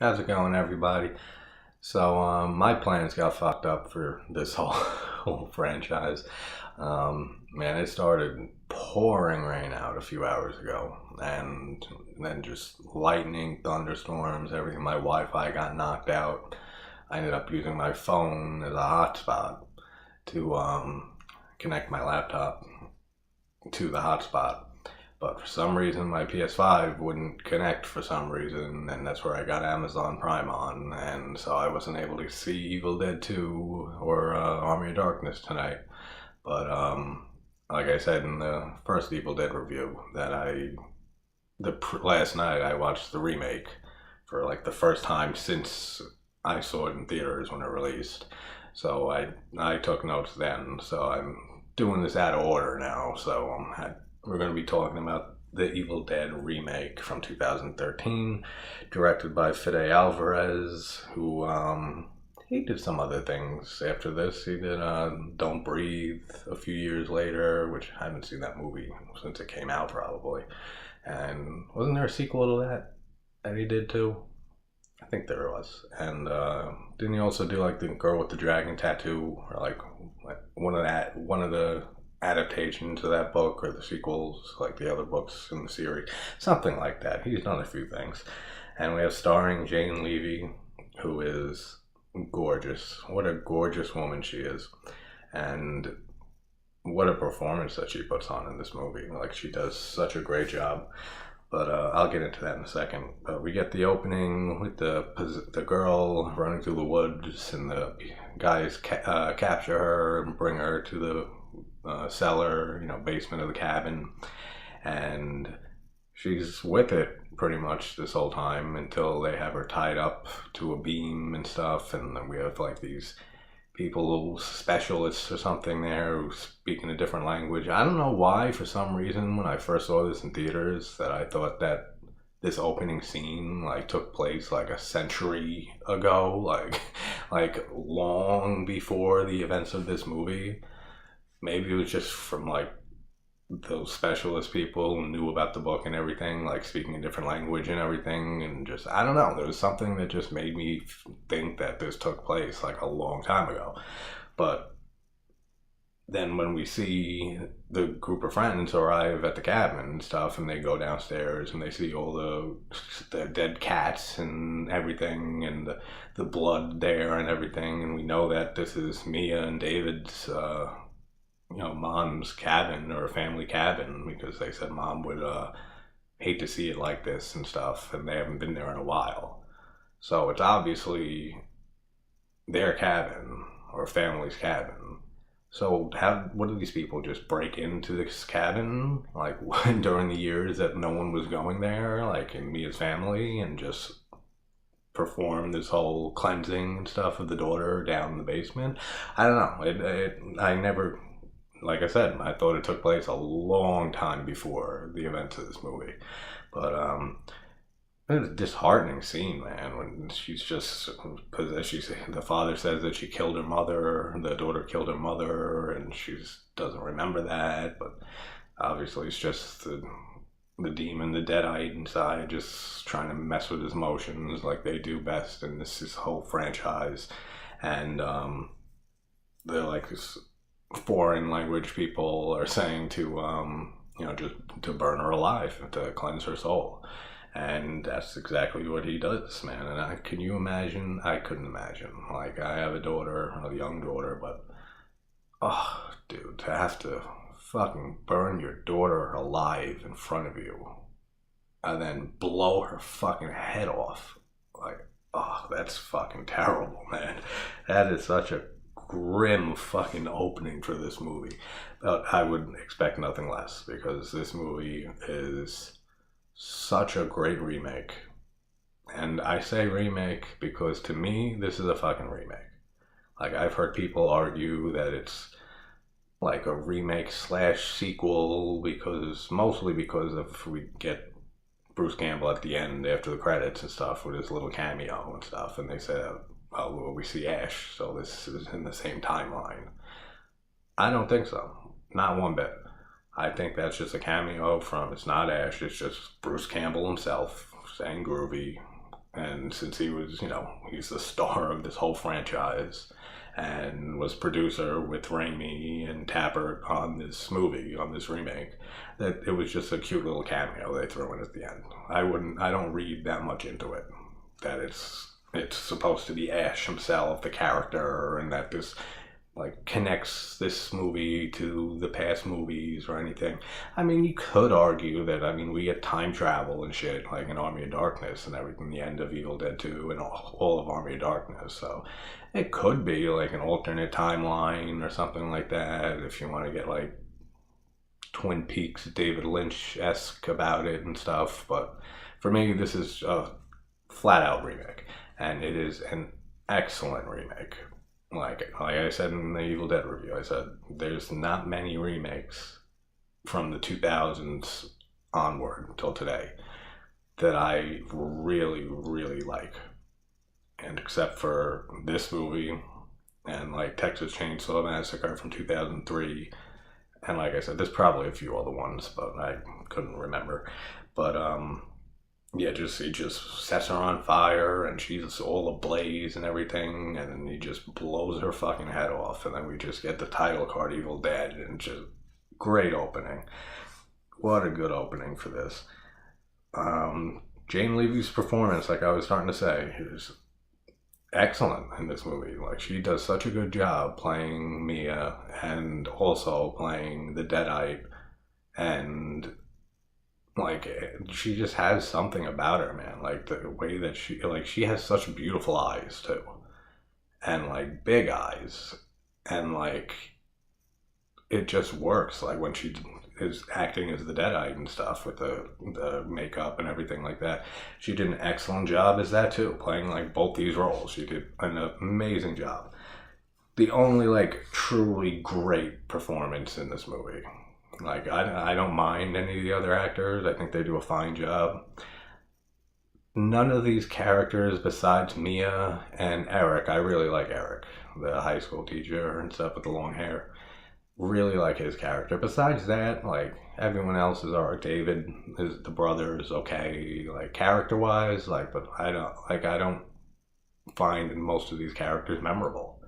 How's it going, everybody? My plans got fucked up for this whole whole franchise. Man, it started pouring rain out a few hours ago, and then just lightning, thunderstorms, everything. My Wi-Fi got knocked out. I ended up using my phone as a hotspot to connect my laptop to the hotspot. But for some reason, my PS5 wouldn't connect for some reason, and that's where I got Amazon Prime on, and so I wasn't able to see Evil Dead 2 or Army of Darkness tonight. But like I said in the first Evil Dead review, last night I watched the remake for like the first time since I saw it in theaters when it released. So I took notes then. So I'm doing this out of order now. We're going to be talking about the Evil Dead remake from 2013, directed by Fede Alvarez, who he did some other things after this. He did Don't Breathe a few years later, which I haven't seen that movie since it came out probably. And wasn't there a sequel to that he did too? I think there was. And didn't he also do like the Girl with the Dragon Tattoo, or like one of the adaptations of that book, or the sequels, like the other books in the series, something like that. He's done a few things. And we have starring Jane Levy, who is gorgeous. What a gorgeous woman she is. And what a performance that she puts on in this movie. Like, she does such a great job. But I'll get into that in a second. But we get the opening with the girl running through the woods, and the guys capture her and bring her to the cellar, basement of the cabin, and she's with it pretty much this whole time until they have her tied up to a beam and stuff, and then we have like these people, specialists or something there, who speak in a different language. I don't know why, for some reason, when I first saw this in theaters, that I thought that this opening scene like took place like a century ago, like long before the events of this movie. Maybe it was just from like those specialist people who knew about the book and everything, like speaking a different language and everything, and just, I don't know, there was something that just made me think that this took place like a long time ago. But then when we see the group of friends arrive at the cabin and stuff, and they go downstairs and they see all the dead cats and everything, and the blood there and everything, and we know that this is Mia and David's mom's cabin, or a family cabin, because they said mom would hate to see it like this and stuff, and they haven't been there in a while. So it's obviously their cabin, or family's cabin. So what do these people just break into this cabin, like during the years that no one was going there, like in Mia's family, and just perform this whole cleansing and stuff of the daughter down in the basement? I don't know. I never, like I said, I thought it took place a long time before the events of this movie. But it's a disheartening scene, man, when she's just, because the father says that she killed her mother, the daughter killed her mother, and she doesn't remember that. But obviously it's just the demon, the deadite inside, just trying to mess with his emotions like they do best in this whole franchise. And they're like this foreign language people are saying to just to burn her alive, to cleanse her soul. And that's exactly what he does, man. And I couldn't imagine, like, I have a daughter, a young daughter, but oh dude, to have to fucking burn your daughter alive in front of you and then blow her fucking head off, like, oh, that's fucking terrible, man. That is such a grim fucking opening for this movie. I would expect nothing less, because this movie is such a great remake. And I say remake because to me, this is a fucking remake. Like, I've heard people argue that it's like a remake slash sequel, mostly because of, we get Bruce Campbell at the end after the credits and stuff with his little cameo and stuff, and they said, oh, well, we see Ash, so this is in the same timeline. I don't think so. Not one bit. I think that's just a cameo from, it's not Ash, it's just Bruce Campbell himself saying groovy, And since he was, he's the star of this whole franchise and was producer with Raimi and Tappert on this movie, on this remake, that it was just a cute little cameo they threw in at the end. I don't read that much into it. That it's supposed to be Ash himself, the character, and that this like connects this movie to the past movies or anything. I mean, you could argue that, we get time travel and shit, like in Army of Darkness and everything, the end of Evil Dead 2 and all of Army of Darkness. So it could be like an alternate timeline or something like that if you want to get like Twin Peaks David Lynch-esque about it and stuff. But for me, this is a flat out remake, and it is an excellent remake. Like I said in the Evil Dead review, I said there's not many remakes from the 2000s onward until today that I really, really like. And except for this movie and like Texas Chainsaw Massacre from 2003, and like I said, there's probably a few other ones, but I couldn't remember. But yeah, he just sets her on fire and she's all ablaze and everything, and then he just blows her fucking head off, and then we just get the title card Evil Dead, and just great opening. What a good opening for this. Jane Levy's performance, like I was starting to say, is excellent in this movie. Like, she does such a good job playing Mia and also playing the Deadite, and like she just has something about her, man. Like the way that she has such beautiful eyes too, and like big eyes, and like it just works. Like when she is acting as the Deadite and stuff with the makeup and everything like that, she did an excellent job as that too, playing like both these roles. She did an amazing job. The only like truly great performance in this movie, like I don't mind any of the other actors. I think they do a fine job. None of these characters besides Mia and Eric, I really like Eric, the high school teacher and stuff with the long hair. Really like his character. Besides that, like everyone else is alright. David is the brother is okay, like character wise, like, but I don't find most of these characters memorable.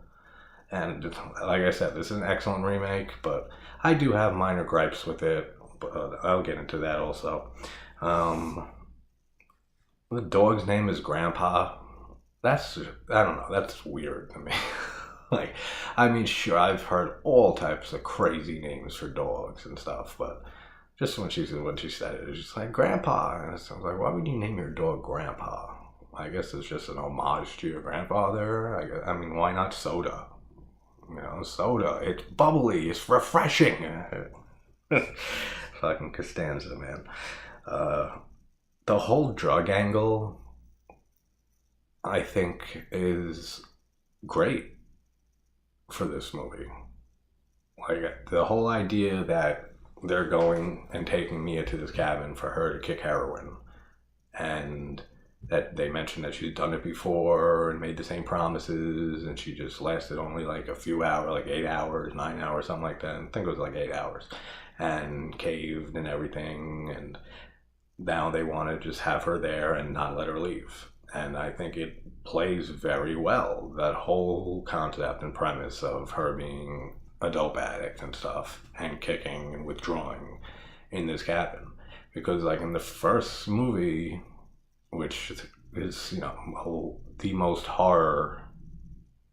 And like I said, this is an excellent remake, but I do have minor gripes with it. But I'll get into that also. The dog's name is Grandpa. I don't know, that's weird to me. Like, sure, I've heard all types of crazy names for dogs and stuff, but just when she said it was just like Grandpa, and I was like, why would you name your dog Grandpa? I guess it's just an homage to your grandfather. Why not Soda? Soda. It's bubbly. It's refreshing. Fucking Costanza, man. The whole drug angle, I think, is great for this movie. Like, the whole idea that they're going and taking Mia to this cabin for her to kick heroin, and that they mentioned that she's done it before and made the same promises, and she just lasted only like a few hours, like 8 hours, 9 hours, something like that. I think it was like 8 hours, and caved and everything, and now they want to just have her there and not let her leave. And I think it plays very well, that whole concept and premise of her being a dope addict and stuff, and kicking and withdrawing in this cabin. Because like in the first movie, which is, the most horror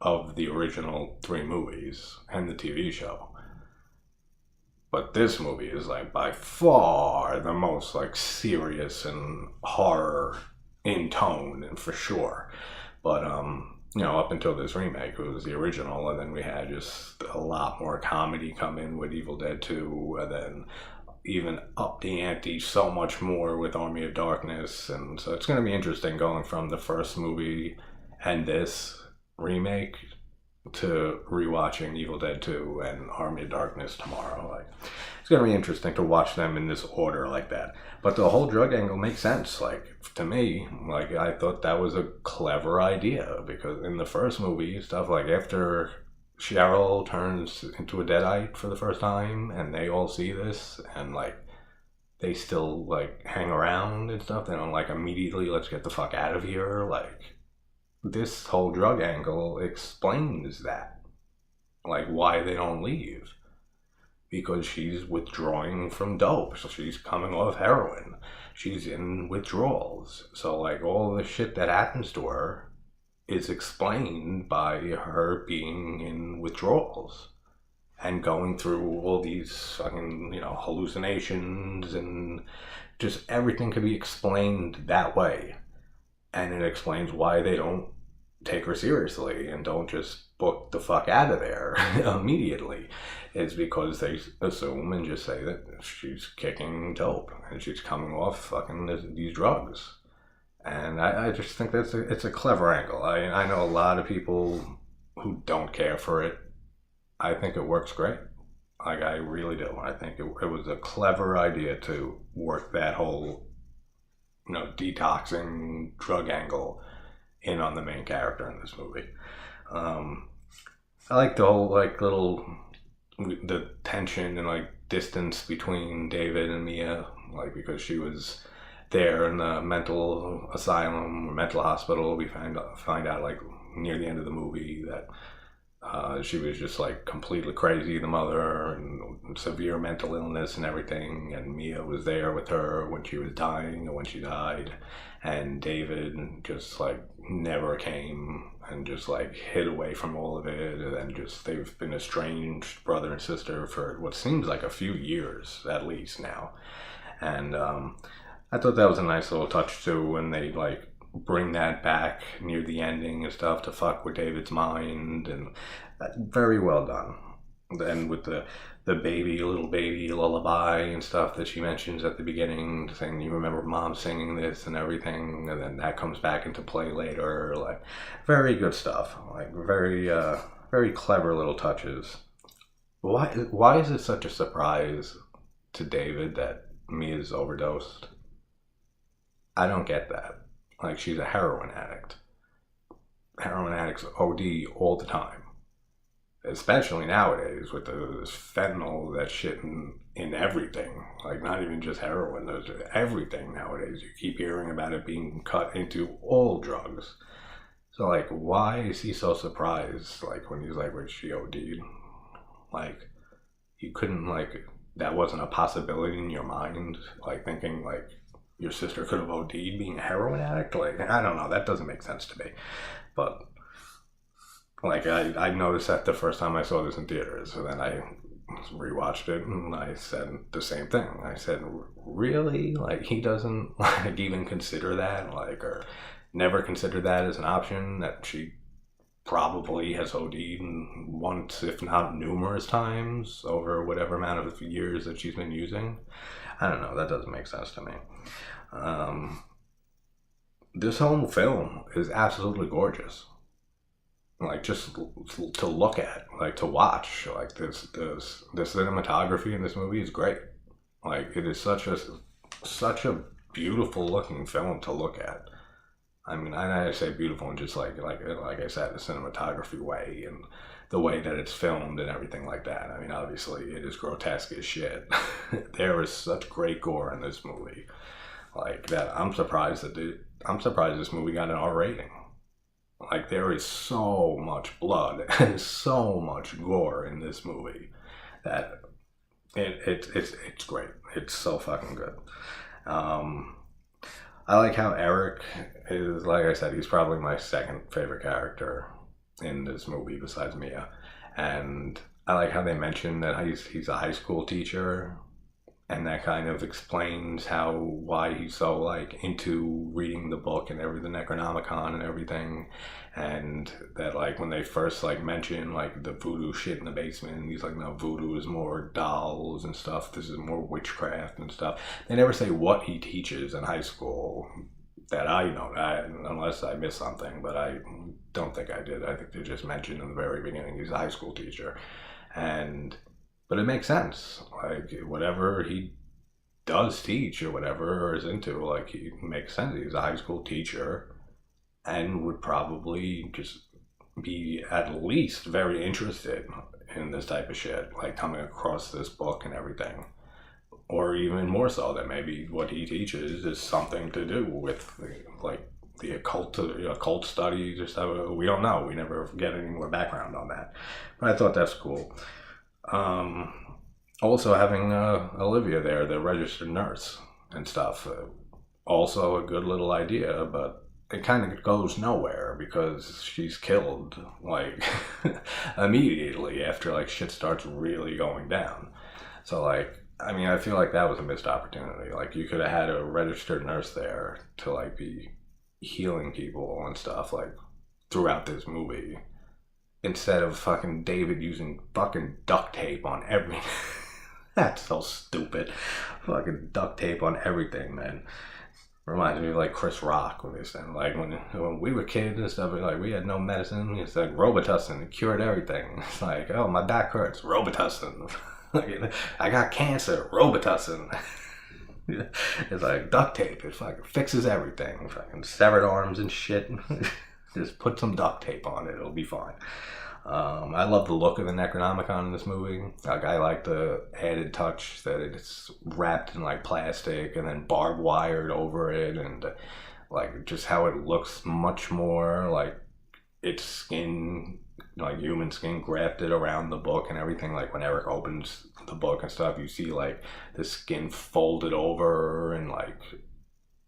of the original 3 movies and the TV show. But this movie is like by far the most like serious and horror in tone, and for sure. But up until this remake, it was the original, and then we had just a lot more comedy come in with Evil Dead 2, and then even up the ante so much more with Army of Darkness. And so it's going to be interesting going from the first movie and this remake to rewatching Evil Dead 2 and Army of Darkness tomorrow. Like, it's going to be interesting to watch them in this order like that. But the whole drug angle makes sense. Like, to me, like, I thought that was a clever idea, because in the first movie, stuff like after Cheryl turns into a Deadite for the first time, and they all see this, and like they still like hang around and stuff. They don't like immediately let's get the fuck out of here. Like this whole drug angle explains that, like why they don't leave, because she's withdrawing from dope, so she's coming off heroin, she's in withdrawals, so like all the shit that happens to her is explained by her being in withdrawals and going through all these fucking, hallucinations, and just everything can be explained that way. And it explains why they don't take her seriously and don't just book the fuck out of there immediately. It's because they assume and just say that she's kicking dope and she's coming off fucking these drugs. And I just think it's a clever angle. I know a lot of people who don't care for it. I think it works great. Like, I really do. I think it was a clever idea to work that whole, detoxing drug angle in on the main character in this movie. I like the whole, the tension and, distance between David and Mia, because she was there in the mental asylum or mental hospital. We find out, near the end of the movie that she was just completely crazy, the mother, and severe mental illness and everything. And Mia was there with her when she was dying and when she died. And David just never came and just hid away from all of it. And then they've been estranged brother and sister for what seems like a few years at least now. And I thought that was a nice little touch too when they bring that back near the ending and stuff to fuck with David's mind, and very well done. And with the little baby lullaby and stuff that she mentions at the beginning, saying you remember mom singing this and everything, and then that comes back into play later. Very good stuff. Very clever little touches. Why is it such a surprise to David that Mia's overdosed? I don't get that. She's a heroin addict. Heroin addicts OD all the time. Especially nowadays with this fentanyl, that shit in everything. Not even just heroin, there's everything nowadays. You keep hearing about it being cut into all drugs. So why is he so surprised when he's when she OD'd? You couldn't that wasn't a possibility in your mind? Thinking your sister could have OD'd being a heroin addict? I don't know, that doesn't make sense to me. But I noticed that the first time I saw this in theaters, and then I rewatched it and I said the same thing. I said, really? He doesn't even consider that, or never considered that as an option, that she probably has OD'd once, if not numerous times, over whatever amount of years that she's been using. I don't know, that doesn't make sense to me. This whole film is absolutely gorgeous. Just to look at, to watch. The cinematography in this movie is great. It is such a beautiful looking film to look at. I mean, I say beautiful in just like I said, the cinematography way and the way that it's filmed and everything like that. I mean, obviously it is grotesque as shit. There is such great gore in this movie. That I'm surprised this movie got an R rating. There is so much blood and so much gore in this movie that it's great. It's so fucking good. I like how Eric is, like I said, he's probably my second favorite character in this movie besides Mia. And I like how they mention that he's a high school teacher, and that kind of explains why he's so into reading the book and the Necronomicon and everything. And that when they first mention the voodoo shit in the basement, he's no, voodoo is more dolls and stuff, this is more witchcraft and stuff. They never say what he teaches in high school that I know, unless I missed something, but I don't think I did. I think they just mentioned in the very beginning he's a high school teacher. But it makes sense. Whatever he does teach or whatever, or is into, he makes sense. He's a high school teacher and would probably just be at least very interested in this type of shit, coming across this book and everything. or even more so that maybe what he teaches is something to do with like the occult studies or stuff. We don't know. We never get any more background on that. But I thought that's cool. Also having Olivia there, the registered nurse and stuff, also a good little idea, but it kind of goes nowhere because she's killed like immediately after like shit starts really going down. So like, I mean, I feel like that was a missed opportunity. Like you could have had a registered nurse there to like be healing people and stuff like throughout this movie, instead of fucking David using fucking duct tape on everything. That's so stupid. Fucking duct tape on everything, man. Reminds me of like Chris Rock when he said like when we were kids and stuff, like we had no medicine. He said Robitussin, it cured everything. It's like, oh, my back hurts, Robitussin. Like, I got cancer, Robitussin. It's like duct tape. It fucking fixes everything. Fucking severed arms and shit. Just put some duct tape on it. It'll be fine. I love the look of the Necronomicon in this movie. Like, I like the added touch that it's wrapped in like plastic and then barbed wired over it, and like just how it looks much more like its skin, like human skin, grafted around the book and everything. Like when Eric opens the book and stuff, you see like the skin folded over and like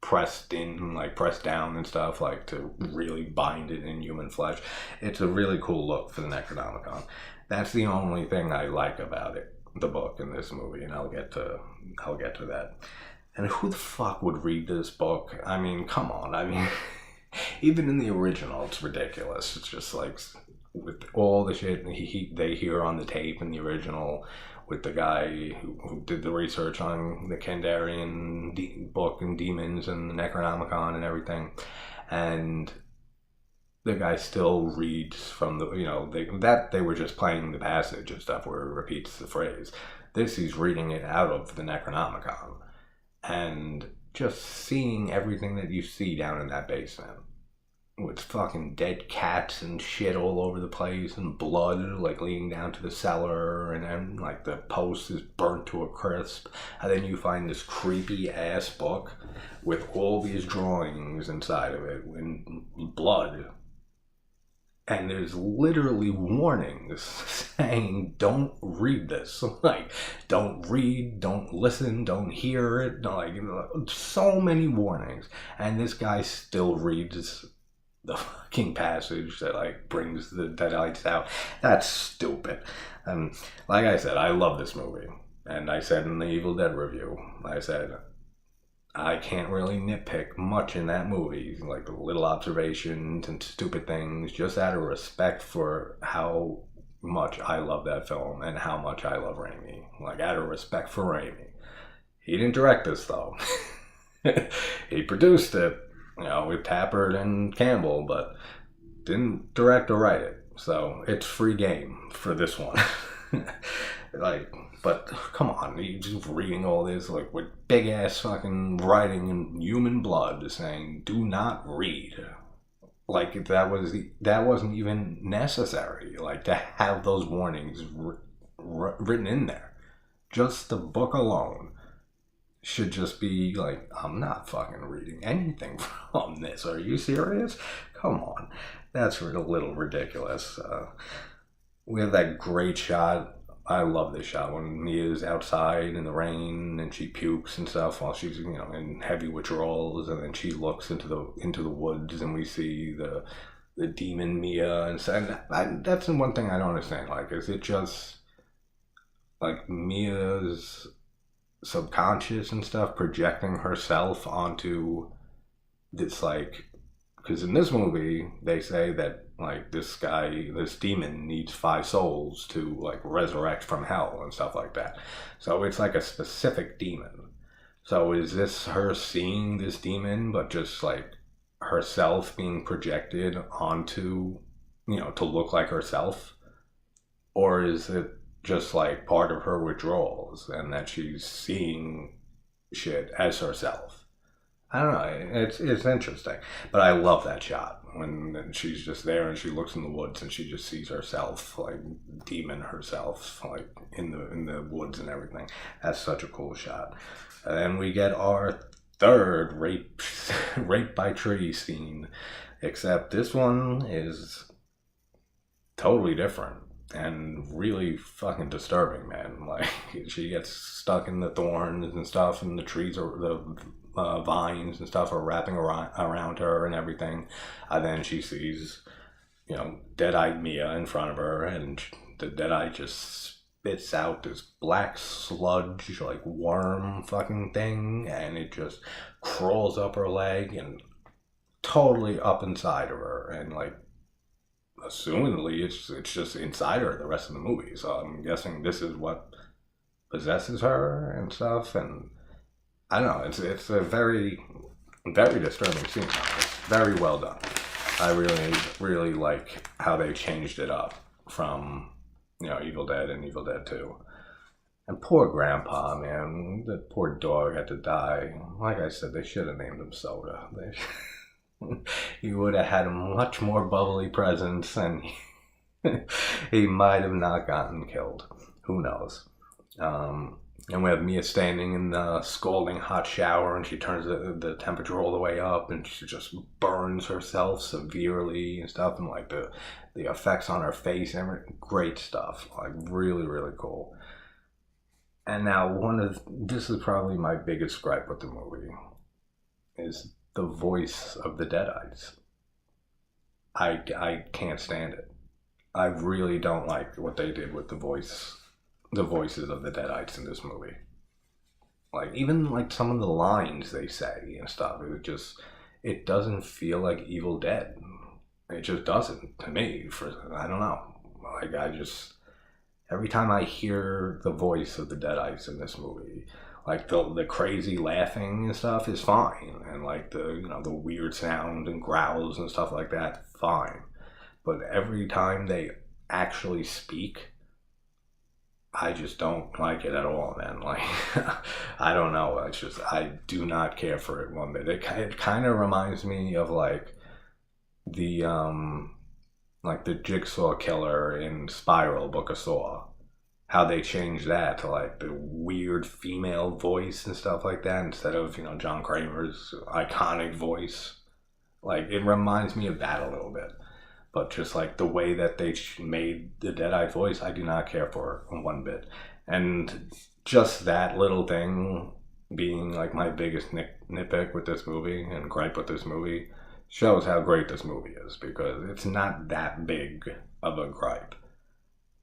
pressed in, like pressed down and stuff, like to really bind it in human flesh. It's a really cool look for the Necronomicon. That's the only thing I like about it, the book in this movie, and I'll get to that. And who the fuck would read this book? I mean, come on. I mean, even in the original, it's ridiculous. It's just like with all the shit they hear on the tape in the original, with the guy who did the research on the Kandarian book and demons and the Necronomicon and everything, and the guy still reads from the, you know, they were just playing the passage and stuff where it repeats the phrase. This, he's reading it out of the Necronomicon, and just seeing everything that you see down in that basement, with fucking dead cats and shit all over the place and blood like leading down to the cellar, and then like the post is burnt to a crisp, and then you find this creepy ass book with all these drawings inside of it in blood, and there's literally warnings saying don't read this, like don't read, don't listen, don't hear it, like, you know, so many warnings, and this guy still reads the fucking passage that like brings the deadites out. That's stupid. And like I said, I love this movie, and I said in the Evil Dead review, I said I can't really nitpick much in that movie, like the little observations and stupid things, just out of respect for how much I love that film and how much I love Raimi. Like, out of respect for Raimi. He didn't direct this though. He produced it, you know, with Tappert and Campbell, but didn't direct or write it. So it's free game for this one. Like, but come on, you just reading all this like with big ass fucking writing in human blood saying do not read. Like that wasn't even necessary. Like to have those warnings written in there. Just the book alone should just be like, I'm not fucking reading anything from this. Are you serious? Come on. That's a little ridiculous. We have that great shot. I love this shot when Mia's outside in the rain and she pukes and stuff while she's, you know, in heavy withdrawals, and then she looks into the woods and we see the demon Mia, and that's the one thing I don't understand. Like, is it just like Mia's subconscious and stuff projecting herself onto this, like, because in this movie they say that like this demon needs 5 souls to like resurrect from hell and stuff like that, so it's like a specific demon. So is this her seeing this demon but just like herself being projected onto, you know, to look like herself, or is it just like part of her withdrawals and that she's seeing shit as herself? I don't know. It's interesting, but I love that shot when she's just there and she looks in the woods and she just sees herself, like demon herself, like in the woods and everything. That's such a cool shot. And then we get our third rape by tree scene, except this one is totally different and really fucking disturbing, man. Like, she gets stuck in the thorns and stuff, and the trees are the vines and stuff are wrapping around her and everything. And then she sees, dead-eyed Mia in front of her, and the dead-eye just spits out this black sludge, like worm fucking thing, and it just crawls up her leg and totally up inside of her, and like, assumedly it's just inside her the rest of the movie. So I'm guessing this is what possesses her and stuff, and I don't know. It's a very, very disturbing scene. It's very well done. I really, really like how they changed it up from, Evil Dead and Evil Dead 2. And poor Grandpa, man. The poor dog had to die. Like I said, they should have named him Soda. He would have had a much more bubbly presence, and he might have not gotten killed. Who knows? And we have Mia standing in the scalding hot shower, and she turns the temperature all the way up, and she just burns herself severely and stuff, and like the effects on her face, and great stuff. Like, really, really cool. And now this is probably my biggest gripe with the movie, is the voice of the Deadites. I can't stand it. I really don't like what they did with the voices of the Deadites in this movie. Like, even like some of the lines they say and stuff, it doesn't feel like Evil Dead. It just doesn't to me. I don't know. Like, every time I hear the voice of the Deadites in this movie, like the crazy laughing and stuff is fine, and like the weird sound and growls and stuff like that, fine. But every time they actually speak, I just don't like it at all, man. Like, I don't know. It's just, I do not care for it one bit. It kind of reminds me of like the Jigsaw killer in Spiral, Book of Saw. How they changed that to like the weird female voice and stuff like that instead of, John Kramer's iconic voice. Like, it reminds me of that a little bit. But just like the way that they made the Deadeye voice, I do not care for one bit. And just that little thing being like my biggest nitpick with this movie and gripe with this movie shows how great this movie is, because it's not that big of a gripe.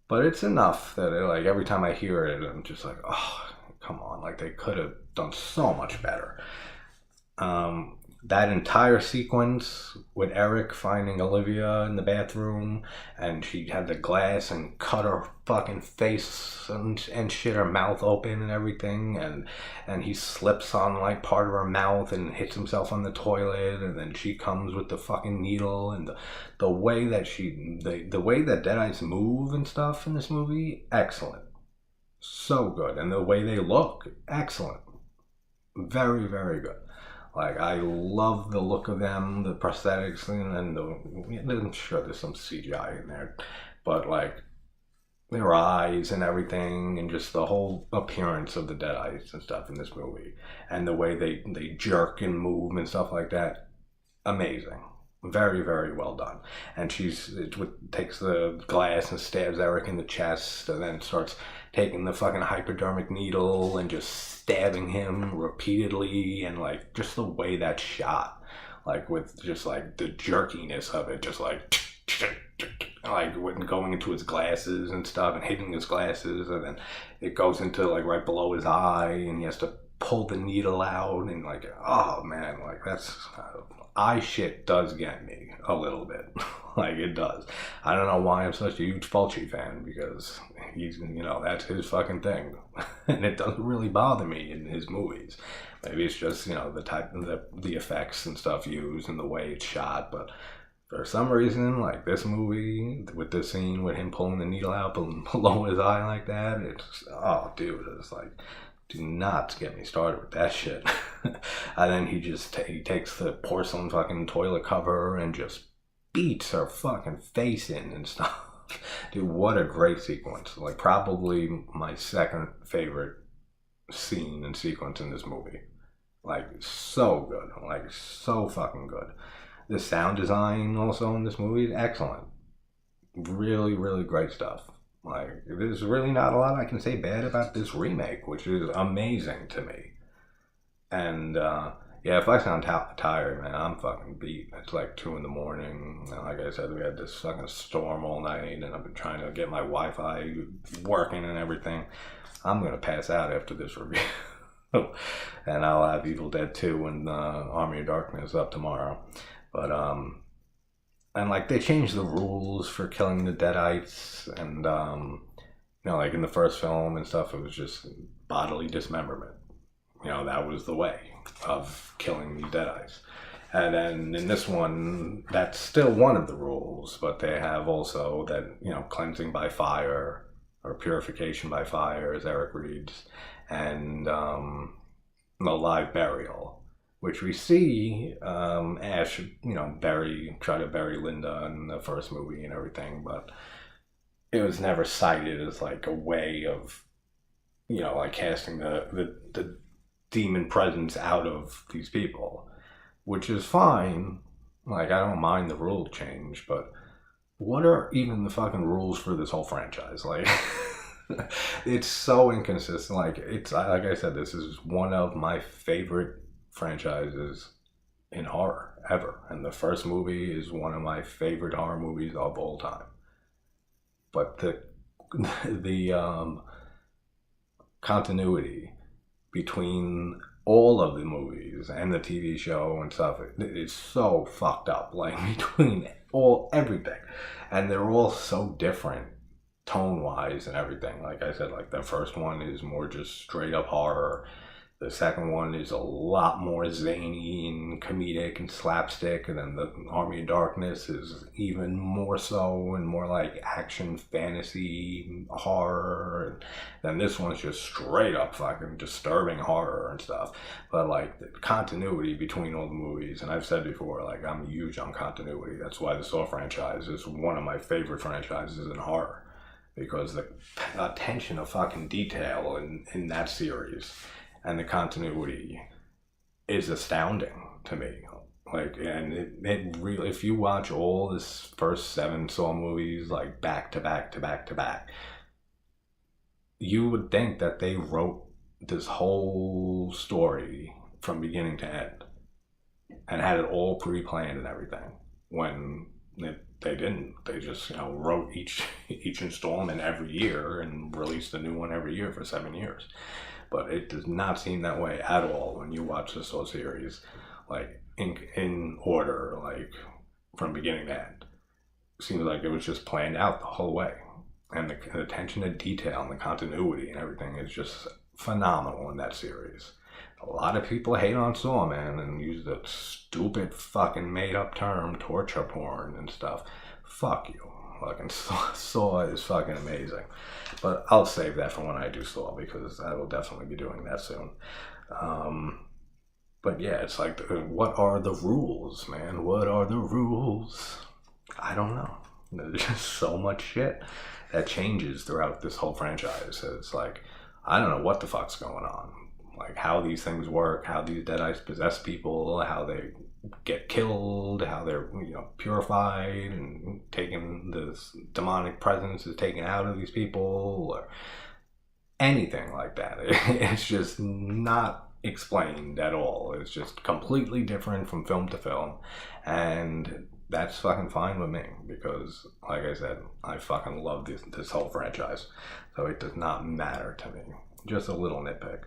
But it's enough that like every time I hear it, I'm just like, oh, come on. Like, they could have done so much better. That entire sequence with Eric finding Olivia in the bathroom, and she had the glass and cut her fucking face and shit, her mouth open and everything, and he slips on like part of her mouth and hits himself on the toilet, and then she comes with the fucking needle, and the way that the way that Deadites move and stuff in this movie, excellent. So good. And the way they look, excellent. Very, very good. Like, I love the look of them, the prosthetics, and I'm sure there's some CGI in there, but like their eyes and everything, and just the whole appearance of the Deadites and stuff in this movie, and the way they jerk and move and stuff like that, amazing. Very, very well done. And takes the glass and stabs Eric in the chest, and then starts taking the fucking hypodermic needle and just stabbing him repeatedly, and like just the way that's shot, like with just like the jerkiness of it, just like going into his glasses and stuff and hitting his glasses, and then it goes into like right below his eye, and he has to pull the needle out, and like, oh man, like that's eye shit does get me a little bit. Like, it does. I don't know why I'm such a huge Fulci fan, because he's, that's his fucking thing. And it doesn't really bother me in his movies. Maybe it's just, the type of the effects and stuff used and the way it's shot, but for some reason, like this movie, with this scene with him pulling the needle out below his eye like that, it's, oh dude, it's like Do not get me started with that shit. And then he takes the porcelain fucking toilet cover and just beats her fucking face in and stuff. Dude, what a great sequence. Like, probably my second favorite scene and sequence in this movie. Like, so good. Like, so fucking good. The sound design also in this movie is excellent. Really, really great stuff. Like, there's really not a lot I can say bad about this remake, which is amazing to me. And, yeah, if I sound tired, man, I'm fucking beat. It's like 2 in the morning. And like I said, we had this fucking storm all night, and I've been trying to get my Wi-Fi working and everything. I'm gonna pass out after this review. And I'll have Evil Dead 2 and Army of Darkness up tomorrow. But, and like, they changed the rules for killing the Deadites, and, you know, like in the first film and stuff, it was just bodily dismemberment. You know, that was the way of killing the Deadites. And then in this one, that's still one of the rules, but they have also that, you know, cleansing by fire, or purification by fire, as Eric reads, and the live burial, which we see Ash, you know, try to bury Linda in the first movie and everything, but it was never cited as like a way of, you know, like casting the demon presence out of these people, which is fine. Like, I don't mind the rule change, but what are even the fucking rules for this whole franchise? Like, it's so inconsistent. Like, it's, like I said, this is one of my favorite franchises in horror ever, and the first movie is one of my favorite horror movies of all time. But the continuity between all of the movies and the TV show and stuff, it is so fucked up. Like, between everything, and they're all so different tone wise and everything. Like I said, like, the first one is more just straight up horror. The second one is a lot more zany and comedic and slapstick, and then the Army of Darkness is even more so and more like action, fantasy, horror. And then this one's just straight up fucking disturbing horror and stuff. But like, the continuity between all the movies, and I've said before, like, I'm huge on continuity. That's why the Saw franchise is one of my favorite franchises in horror, because the attention to fucking detail in that series and the continuity is astounding to me. Like, and it really, if you watch all this first 7 Saw movies, like, back to back to back to back, you would think that they wrote this whole story from beginning to end and had it all pre-planned and everything, when they didn't. They just, you know, wrote each installment every year and released a new one every year for 7 years. But it does not seem that way at all when you watch the Saw series, like, in order, like, from beginning to end. It seems like it was just planned out the whole way. And the attention to detail and the continuity and everything is just phenomenal in that series. A lot of people hate on Saw, man, and use the stupid fucking made-up term torture porn and stuff. Fuck you. Fucking Saw is fucking amazing. But I'll save that for when I do Saw, because I will definitely be doing that soon. But yeah, it's like, what are the rules, man? What are the rules? I don't know. There's just so much shit that changes throughout this whole franchise. It's like, I don't know what the fuck's going on. Like, how these things work, how these Deadites possess people, how they get killed, how they're, you know, purified and taken, this demonic presence is taken out of these people, or anything like that. It's just not explained at all. It's just completely different from film to film, and that's fucking fine with me, because, like I said, I fucking love this whole franchise, so it does not matter to me. Just a little nitpick.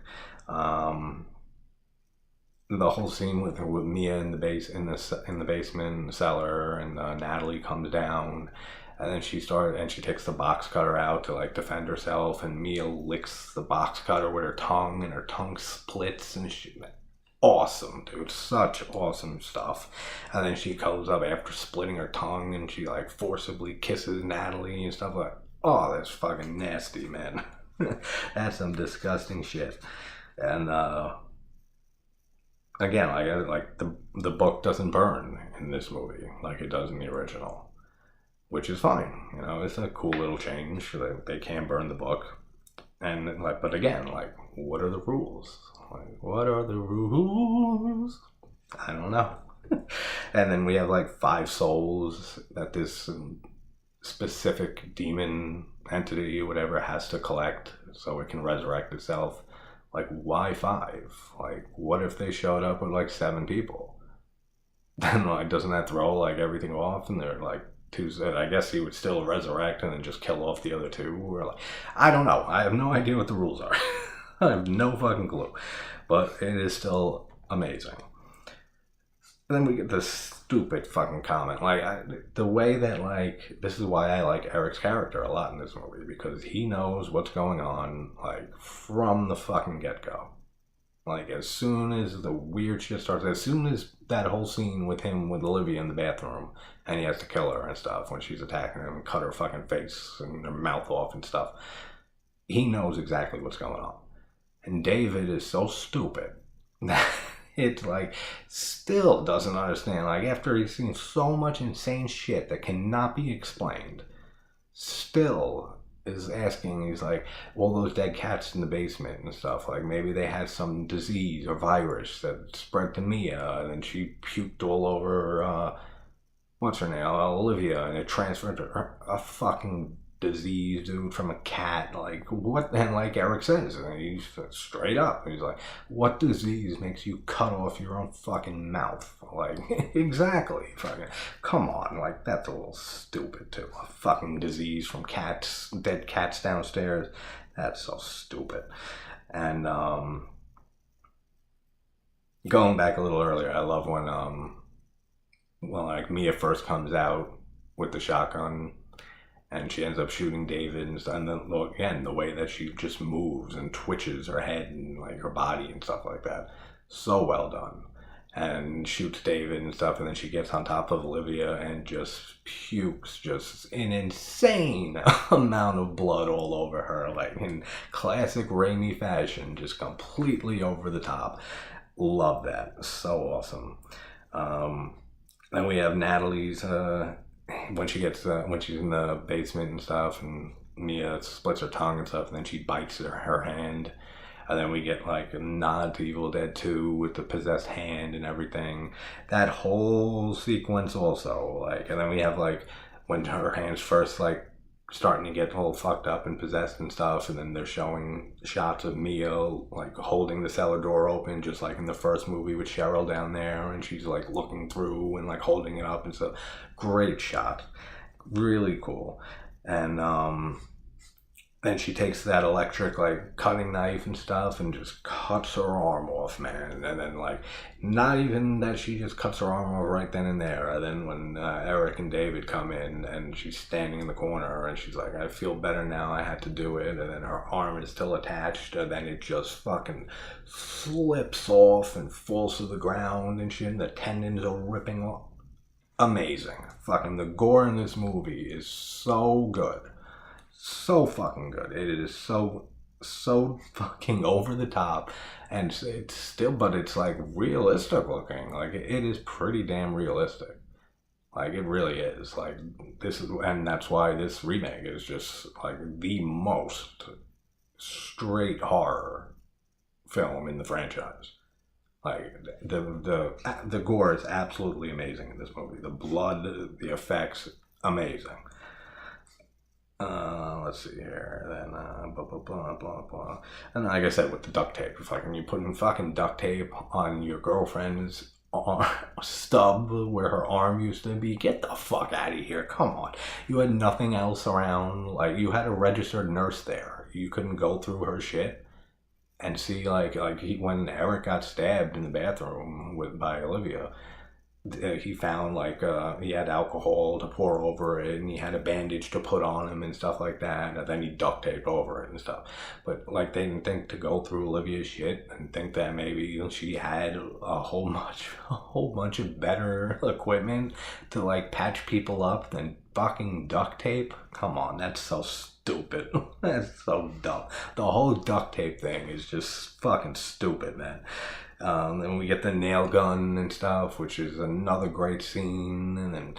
The whole scene with Mia in the basement, in the cellar, and Natalie comes down, and then she takes the box cutter out to, like, defend herself, and Mia licks the box cutter with her tongue, and her tongue splits, and awesome, dude, such awesome stuff. And then she comes up after splitting her tongue, and she, like, forcibly kisses Natalie and stuff. Like, oh, that's fucking nasty, man. That's some disgusting shit. And again, like the book doesn't burn in this movie like it does in the original, which is fine. You know, it's a cool little change. They can burn the book, and like, but again, like, what are the rules? Like, what are the rules? I don't know. And then we have like 5 souls that this specific demon entity or whatever has to collect so it can resurrect itself. Like, why 5? Like, what if they showed up with like 7 people? Then like, doesn't that throw like everything off? And they're like two. I guess he would still resurrect and then just kill off the other 2. Or like, I don't know. I have no idea what the rules are. I have no fucking clue. But it is still amazing. And then we get this stupid fucking comment. Like, the way that, like, this is why I like Eric's character a lot in this movie, because he knows what's going on, like, from the fucking get-go. Like, as soon as the weird shit starts, as soon as that whole scene with him with Olivia in the bathroom, and he has to kill her and stuff when she's attacking him and cut her fucking face and her mouth off and stuff, he knows exactly what's going on. And David is so stupid that it, like, still doesn't understand. Like, after he's seen so much insane shit that cannot be explained, still is asking, he's like, well, those dead cats in the basement and stuff, like, maybe they had some disease or virus that spread to Mia, and then she puked all over, what's her name, Olivia, and it transferred to her, a fucking disease, dude, from a cat. Like, what? And like Eric says, and he's straight up, he's like, what disease makes you cut off your own fucking mouth? Like, exactly, fucking, come on, like, that's a little stupid too. A fucking disease from cats, dead cats downstairs. That's so stupid. And going back a little earlier, I love when like, Mia first comes out with the shotgun and she ends up shooting David, and then again, the way that she just moves and twitches her head and like her body and stuff like that, so well done. And shoots David and stuff, and then she gets on top of Olivia and just pukes just an insane amount of blood all over her, like in classic Raimi fashion, just completely over the top. Love that, so awesome. Then we have Natalie's when she's in the basement and stuff, and Mia splits her tongue and stuff, and then she bites her hand, and then we get like a nod to Evil Dead 2 with the possessed hand and everything. That whole sequence also, like, and then we have like when her hand's first like starting to get all fucked up and possessed and stuff, and then they're showing shots of Mia like holding the cellar door open, just like in the first movie with Cheryl down there, and she's like looking through and like holding it up and stuff. Great shot, really cool. And then she takes that electric like cutting knife and stuff and just cuts her arm off, man. And then like, not even that she just cuts her arm off right then and there. And then when Eric and David come in and she's standing in the corner and she's like, I feel better now, I had to do it. And then her arm is still attached, and then it just fucking slips off and falls to the ground and shit, and the tendons are ripping off. Amazing. Fucking the gore in this movie is so good. So fucking good. It is so fucking over the top, and it's still, but it's like realistic looking. Like, it is pretty damn realistic. Like, it really is. Like, this is, and that's why this remake is just like the most straight horror film in the franchise. Like, the gore is absolutely amazing in this movie. The blood, the effects, amazing. Let's see here. Then blah blah blah blah blah. And like I said, with the duct tape, fucking, you putting fucking duct tape on your girlfriend's stub where her arm used to be. Get the fuck out of here! Come on, you had nothing else around. Like, you had a registered nurse there. You couldn't go through her shit and see when Eric got stabbed in the bathroom by Olivia. He found like he had alcohol to pour over it, and he had a bandage to put on him and stuff like that, and then he duct taped over it and stuff. But like, they didn't think to go through Olivia's shit and think that maybe she had a whole bunch of better equipment to like patch people up than fucking duct tape? Come on, that's so stupid. That's so dumb. The whole duct tape thing is just fucking stupid, man. And we get the nail gun and stuff, which is another great scene. And then,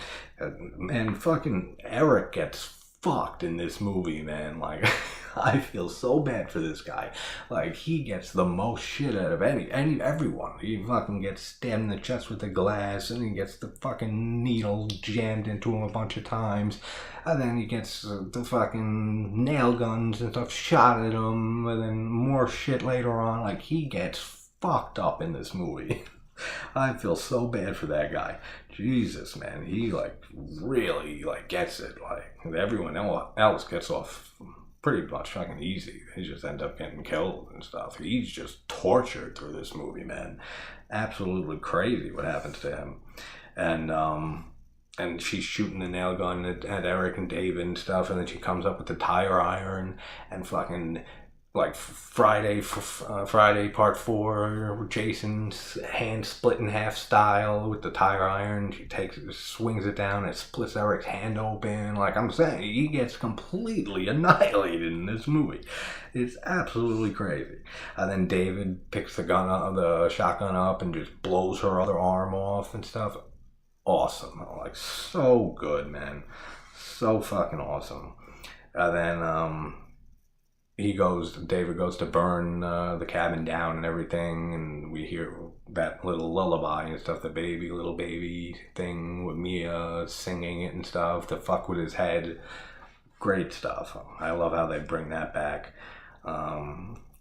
man, fucking Eric gets fucked in this movie, man. Like, I feel so bad for this guy. Like, he gets the most shit out of everyone. He fucking gets stabbed in the chest with the glass, and he gets the fucking needle jammed into him a bunch of times, and then he gets the fucking nail guns and stuff shot at him, and then more shit later on. Like, he gets fucked up in this movie. I feel so bad for that guy. Jesus, man, he like really like gets it. Like, everyone else gets off pretty much fucking easy. They just end up getting killed and stuff. He's just tortured through this movie, man. Absolutely crazy what happens to him. And she's shooting the nail gun at Eric and David and stuff, and then she comes up with the tire iron and fucking like Friday part 4, Jason's hand split in half style with the tire iron. She swings it down and splits Eric's hand open. Like I'm saying, he gets completely annihilated in this movie. It's absolutely crazy. And then David picks the shotgun up and just blows her other arm off and stuff. Awesome. Like, so good, man. So fucking awesome. And then David goes to burn the cabin down and everything, and we hear that little lullaby and stuff, the little baby thing with Mia singing it and stuff to fuck with his head. Great stuff. I love how they bring that back.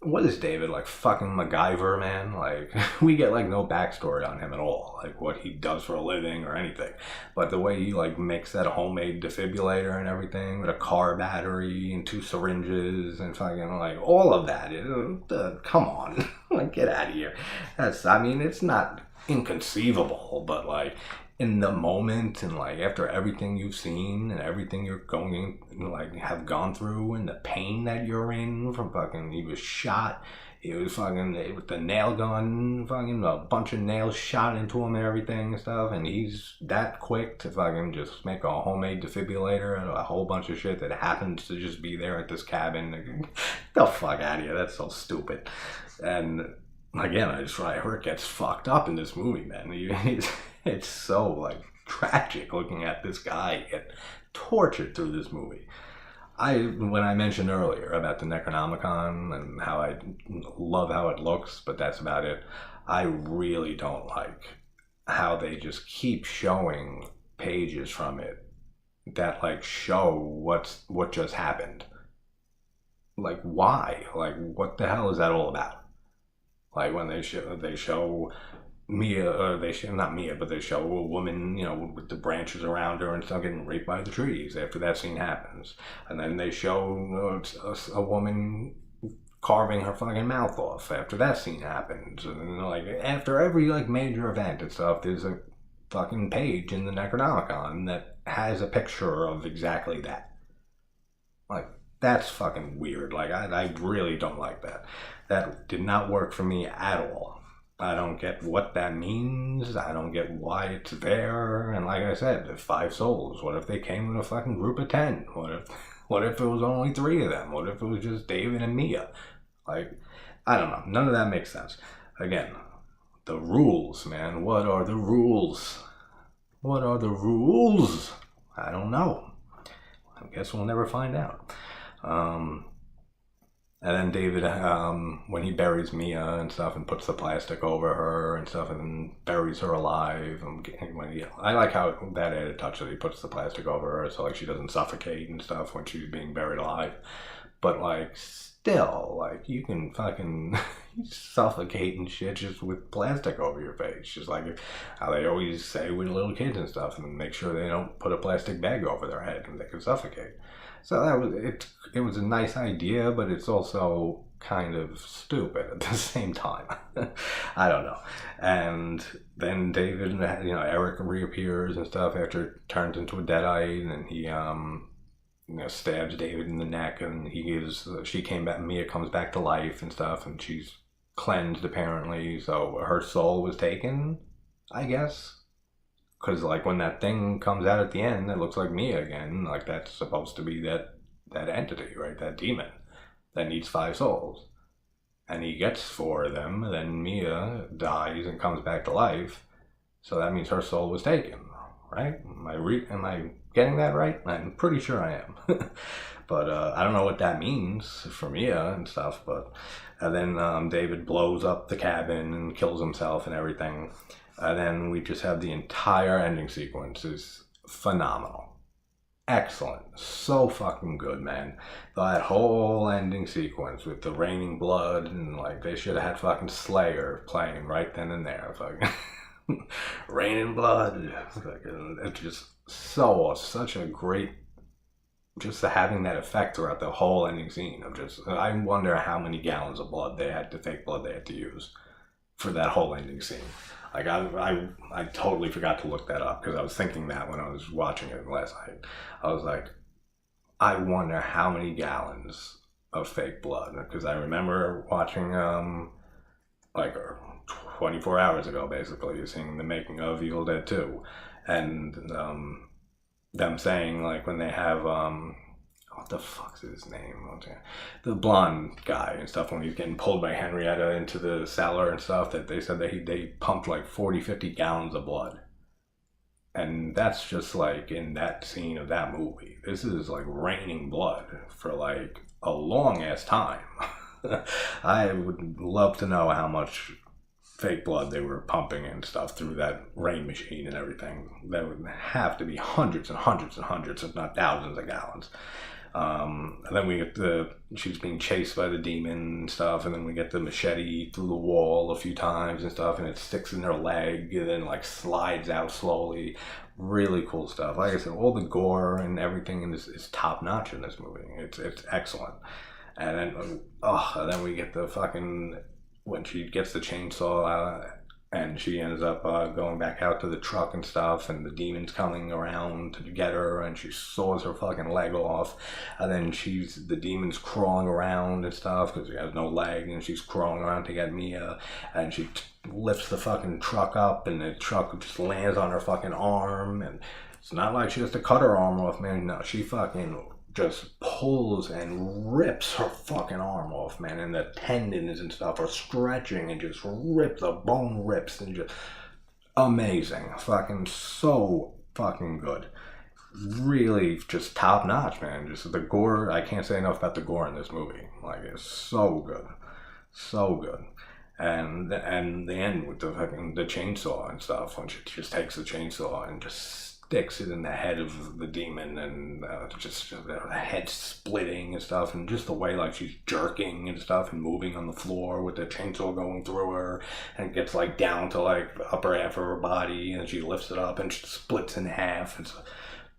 What is David, like fucking MacGyver, man? Like, we get like no backstory on him at all, like what he does for a living or anything. But the way he like makes that homemade defibrillator and everything with a car battery and 2 syringes and fucking like all of that, come on, like get out of here. It's not inconceivable, but like in the moment and like after everything you've seen and everything you're going like have gone through and the pain that you're in from fucking, he was shot, he was fucking with the nail gun, fucking a bunch of nails shot into him and everything and stuff, and he's that quick to fucking just make a homemade defibrillator and a whole bunch of shit that happens to just be there at this cabin. Get the fuck out of here, that's so stupid. And again, Eric gets fucked up in this movie, man. It's so like tragic looking at this guy get tortured through this movie. When I mentioned earlier about the Necronomicon and how I love how it looks, but that's about it. I really don't like how they just keep showing pages from it that like show what just happened. Like, why? Like, what the hell is that all about? Like when they show Mia, or not Mia, but they show a woman, with the branches around her and stuff getting raped by the trees after that scene happens. And then they show a woman carving her fucking mouth off after that scene happens. And like after every like major event and stuff, there's a fucking page in the Necronomicon that has a picture of exactly that. Like, that's fucking weird. Like, I really don't like that. That did not work for me at all. I don't get what that means. I don't get why it's there. And like I said, the 5 souls. What if they came with a fucking group of 10? What if it was only 3 of them? What if it was just David and Mia? Like, I don't know. None of that makes sense. Again, the rules, man. What are the rules? What are the rules? I don't know. I guess we'll never find out. And then David, when he buries Mia and stuff and puts the plastic over her and stuff and then buries her alive. I like how that added touch that he puts the plastic over her so like she doesn't suffocate and stuff when she's being buried alive. But like still, like you can fucking suffocate and shit just with plastic over your face. Just like how they always say with little kids and stuff, and make sure they don't put a plastic bag over their head and they can suffocate. So that was it. It was a nice idea, but it's also kind of stupid at the same time. I don't know. And then David, Eric reappears and stuff after it turns into a deadite, and he stabs David in the neck, and Mia comes back to life and stuff, and she's cleansed apparently. So her soul was taken, I guess. Because like when that thing comes out at the end, it looks like Mia again. Like that's supposed to be that entity, right? That demon that needs 5 souls, and he gets 4 of them. Then Mia dies and comes back to life. So that means her soul was taken, right? Am I getting that right? I'm pretty sure I am. But I don't know what that means for Mia and stuff. But and then David blows up the cabin and kills himself and everything. And then we just have the entire ending sequence is phenomenal. Excellent. So fucking good, man. That whole ending sequence with the raining blood and like they should have had fucking Slayer playing right then and there. Fucking raining blood. It's just such a great, just having that effect throughout the whole ending scene of just, I wonder how many gallons of fake blood they had to use for that whole ending scene. Like I totally forgot to look that up because I was thinking that when I was watching it last night. I was like, I wonder how many gallons of fake blood, because I remember watching like 24 hours ago basically, seeing the making of Evil Dead 2, and them saying like when they have what the fuck's his name? The blonde guy and stuff, when he's getting pulled by Henrietta into the cellar and stuff, that they said that they pumped like 40-50 gallons of blood. And that's just like in that scene of that movie. This is like raining blood for like a long ass time. I would love to know how much fake blood they were pumping and stuff through that rain machine and everything. That would have to be hundreds and hundreds and hundreds, if not thousands of gallons. And then we get she's being chased by the demon and stuff, and then we get the machete through the wall a few times and stuff, and it sticks in her leg and then like slides out slowly. Really cool stuff. Like I said, all the gore and everything in this is top notch in this movie. It's excellent. And then we get the fucking, when she gets the chainsaw out and she ends up going back out to the truck and stuff, and the demon's coming around to get her, and she saws her fucking leg off, and then the demon's crawling around and stuff because she has no leg, and she's crawling around to get Mia, and she lifts the fucking truck up, and the truck just lands on her fucking arm, and it's not like she has to cut her arm off, man. No, she fucking just pulls and rips her fucking arm off, man, and the tendons and stuff are stretching and just the bone rips, and just amazing. Fucking so fucking good. Really just top notch, man. Just the gore, I can't say enough about the gore in this movie. Like, it's so good. So good. And the end with the chainsaw and stuff, when she just takes the chainsaw and just sticks it in the head of the demon, and just the head splitting and stuff, and just the way like she's jerking and stuff and moving on the floor with the chainsaw going through her, and it gets like down to like the upper half of her body, and she lifts it up and she splits in half. It's,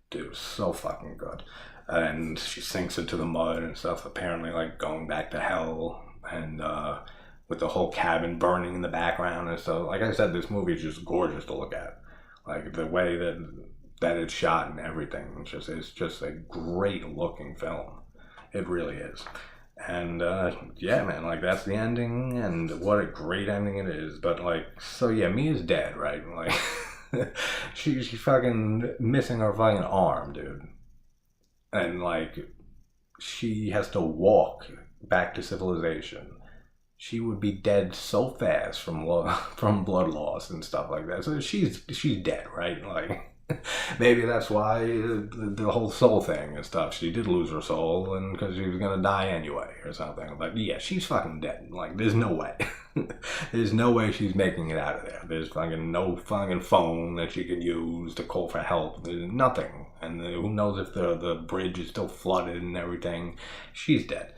dude, so fucking good. And she sinks into the mud and stuff, apparently like going back to hell, and with the whole cabin burning in the background and stuff. Like I said, this movie is just gorgeous to look at. Like the way that it's shot and everything, it's just a great looking film. It really is. And yeah, man, like that's the ending, and what a great ending it is. But like, so yeah, Mia's dead, right? Like she's fucking missing her fucking arm, dude, and like she has to walk back to civilization. She would be dead so fast from blood loss and stuff like that. So she's dead, right? Like, maybe that's why the whole soul thing and stuff. She did lose her soul, and because she was gonna die anyway or something. But yeah, she's fucking dead. Like, there's no way. There's no way she's making it out of there. There's fucking no fucking phone that she can use to call for help. There's nothing. And who knows if the bridge is still flooded and everything. She's dead.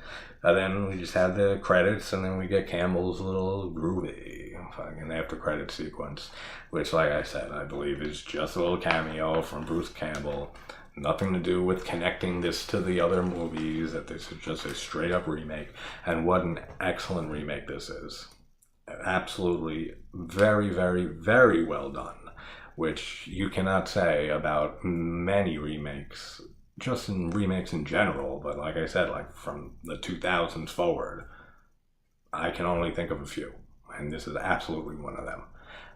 And then we just have the credits, and then we get Campbell's little groovy fucking after credit sequence, which, like I said, I believe is just a little cameo from Bruce Campbell. Nothing to do with connecting this to the other movies, that this is just a straight up remake. And what an excellent remake this is. Absolutely very, very, very well done, which you cannot say about many remakes. Just in remakes in general, but like I said, like from the 2000s forward, I can only think of a few, and this is absolutely one of them.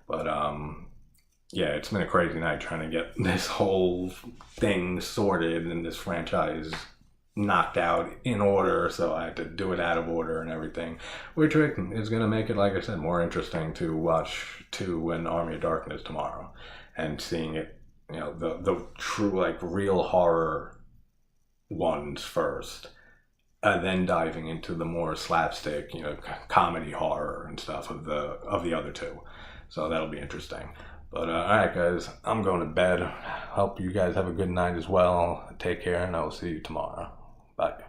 But yeah, it's been a crazy night trying to get this whole thing sorted and this franchise knocked out in order, so I had to do it out of order and everything, which is going to make it, like I said, more interesting to watch 2 and Army of Darkness tomorrow and seeing it, the true, like, real horror ones first, and then diving into the more slapstick, comedy horror and stuff of the other 2. So that'll be interesting. But all right, guys, I'm going to bed. Hope you guys have a good night as well. Take care, and I will see you tomorrow. Bye.